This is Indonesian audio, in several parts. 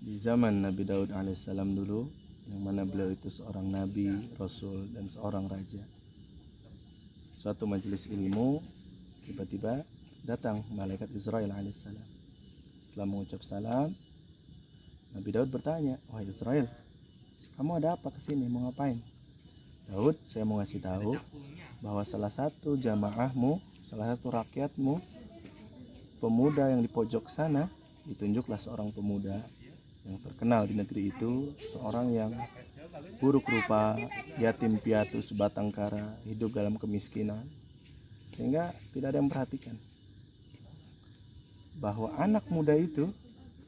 Di zaman Nabi Daud alaihissalam dulu, yang mana beliau itu seorang nabi, rasul, dan seorang raja. Suatu majelis ilmu, tiba-tiba datang malaikat Israel alaihissalam. Setelah mengucap salam, Nabi Daud bertanya, "Wahai Israel, kamu ada apa kesini? Mau ngapain?" "Daud, saya mau ngasih tahu bahwa salah satu jamaahmu, salah satu rakyatmu, pemuda yang di pojok sana, ditunjuklah seorang pemuda yang terkenal di negeri itu, seorang yang buruk rupa, yatim piatu sebatang kara, hidup dalam kemiskinan, sehingga tidak ada yang memperhatikan. Bahwa anak muda itu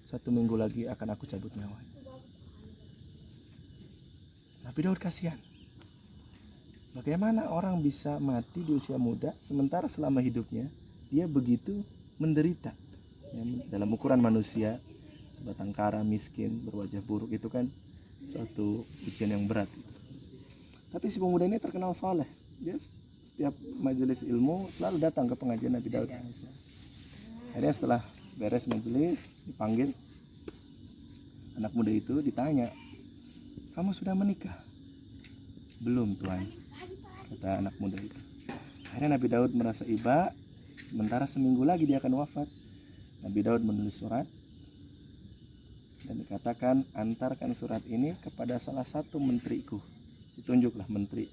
1 minggu lagi akan aku cabut nyawanya." Nabi Daud kasihan. Bagaimana orang bisa mati di usia muda sementara selama hidupnya dia begitu menderita. Ya, dalam ukuran manusia, sebatang kara, miskin, berwajah buruk, itu kan suatu ujian yang berat. Tapi si pemuda ini terkenal saleh. Dia setiap majelis ilmu selalu datang ke pengajian Nabi Daud alaihissalam. Akhirnya setelah beres majelis, dipanggil anak muda itu, ditanya, "Kamu sudah menikah?" "Belum, Tuan," kata anak muda itu. Akhirnya Nabi Daud merasa iba, sementara seminggu lagi dia akan wafat. Nabi Daud menulis surat dan dikatakan, "Antarkan surat ini kepada salah satu menteriku." Ditunjuklah menteri,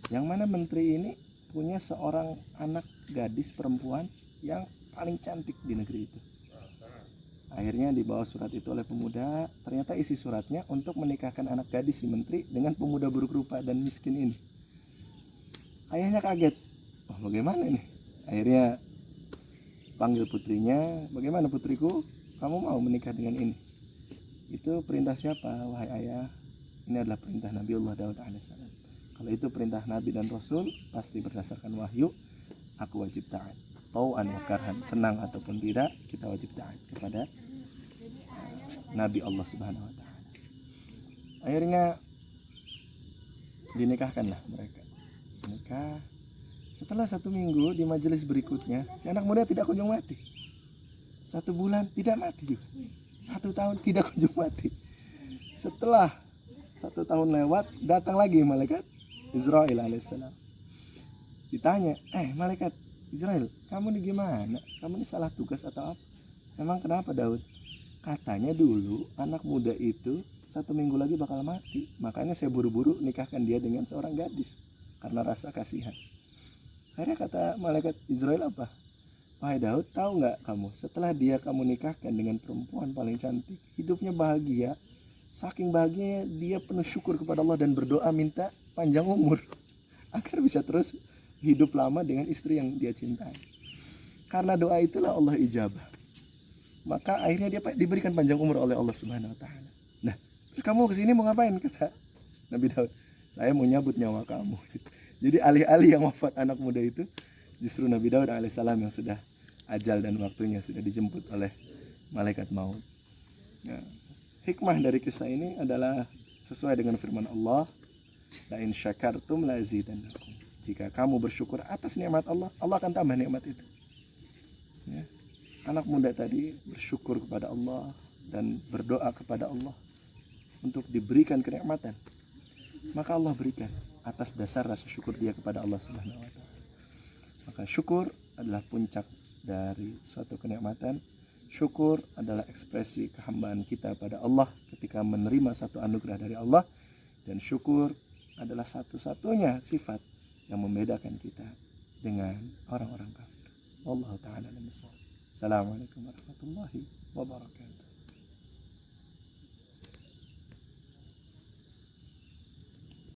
yang mana menteri ini punya seorang anak gadis perempuan yang paling cantik di negeri itu. Akhirnya dibawa surat itu oleh pemuda. Ternyata isi suratnya untuk menikahkan anak gadis si menteri dengan pemuda buruk rupa dan miskin ini. Ayahnya kaget, bagaimana ini? Akhirnya panggil putrinya, "Bagaimana putriku, kamu mau menikah dengan ini?" "Itu perintah siapa, wahai ayah?" "Ini adalah perintah Nabiullah Daud alaihissalam. Kalau itu perintah Nabi dan Rasul, pasti berdasarkan wahyu, aku wajib taat. Tau'an wa karhan, senang ataupun tidak, kita wajib taat kepada Nabi Allah Subhanahu wa Ta'ala." Akhirnya dinikahkanlah mereka. Nikah. Setelah 1 minggu di majelis berikutnya, si anak muda tidak kunjung mati. 1 bulan tidak mati juga. 1 tahun tidak kunjung mati. Setelah 1 tahun lewat, datang lagi malaikat Israel alaihissalam. Ditanya, malaikat Israel, kamu ini gimana? Kamu ini salah tugas atau apa? Emang kenapa Daud? Katanya dulu anak muda itu 1 minggu lagi bakal mati. Makanya saya buru-buru nikahkan dia dengan seorang gadis karena rasa kasihan. Akhirnya kata malaikat Israel apa? "Wahai Daud, tahu nggak kamu, setelah dia kamu nikahkan dengan perempuan paling cantik, hidupnya bahagia. Saking bahagianya dia penuh syukur kepada Allah dan berdoa minta panjang umur agar bisa terus hidup lama dengan istri yang dia cintai. Karena doa itulah Allah ijabah. Maka akhirnya dia diberikan panjang umur oleh Allah Subhanahu wa Ta'ala. Nah, terus kamu kesini mau ngapain?" kata Nabi Daud. "Saya mau nyabut nyawa kamu." Jadi alih-alih yang wafat anak muda itu, justru Nabi Daud alaihissalam yang sudah ajal dan waktunya sudah dijemput oleh malaikat maut. Nah, hikmah dari kisah ini adalah sesuai dengan firman Allah, "La in syakartum la azidannakum." Jika kamu bersyukur atas nikmat Allah, Allah akan tambah nikmat itu. Ya. Anak muda tadi bersyukur kepada Allah dan berdoa kepada Allah untuk diberikan kenikmatan. Maka Allah berikan atas dasar rasa syukur dia kepada Allah Subhanahu wa Ta'ala. Maka syukur adalah puncak dari suatu kenikmatan. Syukur adalah ekspresi kehambaan kita pada Allah ketika menerima satu anugerah dari Allah. Dan syukur adalah satu-satunya sifat yang membedakan kita dengan orang-orang kafir. Wallahu ta'ala a'lam. Assalamualaikum warahmatullahi wabarakatuh.